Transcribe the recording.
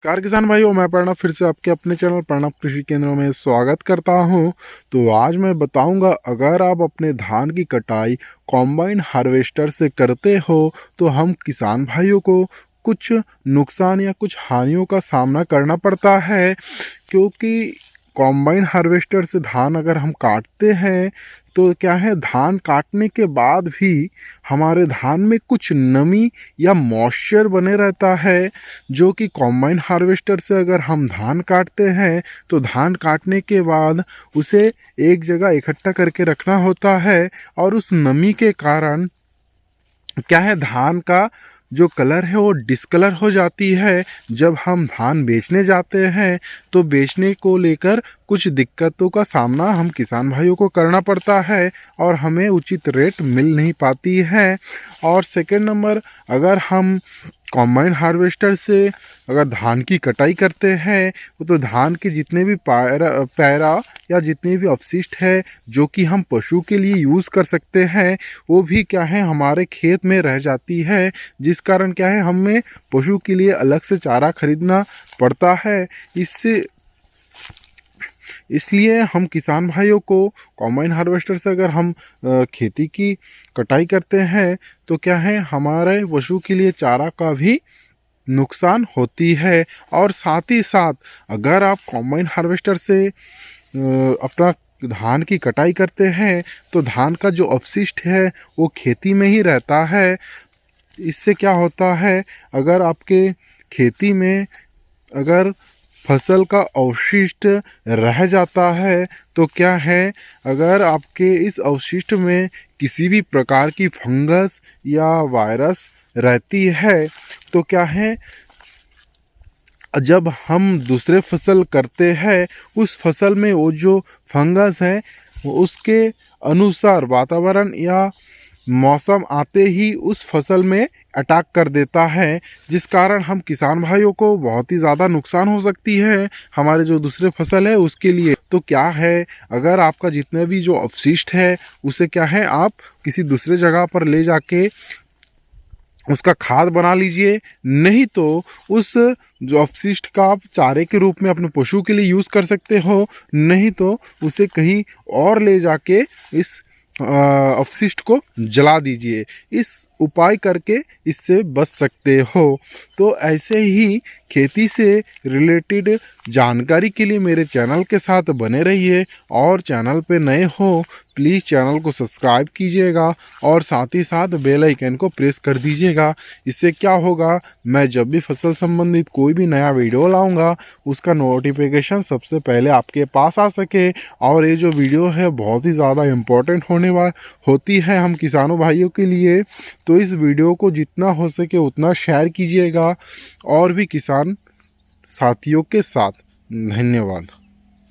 नमस्कार किसान भाइयों, मैं प्रणव फिर से आपके अपने चैनल प्रणव कृषि केंद्रों में स्वागत करता हूं। तो आज मैं बताऊंगा, अगर आप अपने धान की कटाई कॉम्बाइन हार्वेस्टर से करते हो तो हम किसान भाइयों को कुछ नुकसान या कुछ हानियों का सामना करना पड़ता है। क्योंकि कॉम्बाइन हार्वेस्टर से धान अगर हम काटते हैं तो क्या है, धान काटने के बाद भी हमारे धान में कुछ नमी या मॉइस्चर बने रहता है, जो कि कॉम्बाइन हार्वेस्टर से अगर हम धान काटते हैं तो धान काटने के बाद उसे एक जगह इकट्ठा करके रखना होता है। और उस नमी के कारण क्या है, धान का जो कलर है वो डिस्कलर हो जाती है। जब हम धान बेचने जाते हैं तो बेचने को लेकर कुछ दिक्कतों का सामना हम किसान भाइयों को करना पड़ता है और हमें उचित रेट मिल नहीं पाती है। और सेकंड नंबर, अगर हम कॉम्बाइन हार्वेस्टर से अगर धान की कटाई करते हैं तो धान के जितने भी पैरा या जितने भी अवशिष्ट है जो कि हम पशु के लिए यूज़ कर सकते हैं, वो भी क्या है हमारे खेत में रह जाती है, जिस कारण क्या है हमें पशु के लिए अलग से चारा खरीदना पड़ता है। इसलिए हम किसान भाइयों को कॉम्बाइन हार्वेस्टर से अगर हम खेती की कटाई करते हैं तो क्या है, हमारे पशु के लिए चारा का भी नुकसान होती है। और साथ ही साथ अगर आप कॉम्बाइन हार्वेस्टर से अपना धान की कटाई करते हैं तो धान का जो अपशिष्ट है वो खेती में ही रहता है। इससे क्या होता है, अगर आपके खेती में अगर फसल का अवशिष्ट रह जाता है तो क्या है, अगर आपके इस अवशिष्ट में किसी भी प्रकार की फंगस या वायरस रहती है तो क्या है, जब हम दूसरे फसल करते हैं उस फसल में वो जो फंगस है उसके अनुसार वातावरण या मौसम आते ही उस फसल में अटैक कर देता है, जिस कारण हम किसान भाइयों को बहुत ही ज़्यादा नुकसान हो सकती है हमारे जो दूसरे फसल है उसके लिए। तो क्या है, अगर आपका जितने भी जो अवशिष्ट है उसे क्या है आप किसी दूसरे जगह पर ले जाके उसका खाद बना लीजिए, नहीं तो उस जो अपशिष्ट का आप चारे के रूप में अपने पशु के लिए यूज़ कर सकते हो, नहीं तो उसे कहीं और ले जाके इस अपशिष्ट को जला दीजिए। इस उपाय करके इससे बच सकते हो। तो ऐसे ही खेती से रिलेटेड जानकारी के लिए मेरे चैनल के साथ बने रहिए, और चैनल पे नए हो प्लीज़ चैनल को सब्सक्राइब कीजिएगा और साथ ही साथ बेल आइकन को प्रेस कर दीजिएगा। इससे क्या होगा, मैं जब भी फसल संबंधित कोई भी नया वीडियो लाऊंगा उसका नोटिफिकेशन सबसे पहले आपके पास आ सके। और ये जो वीडियो है बहुत ही ज़्यादा इम्पोर्टेंट होती है हम किसानों भाइयों के लिए, तो इस वीडियो को जितना हो सके उतना शेयर कीजिएगा और भी किसान साथियों के साथ। धन्यवाद।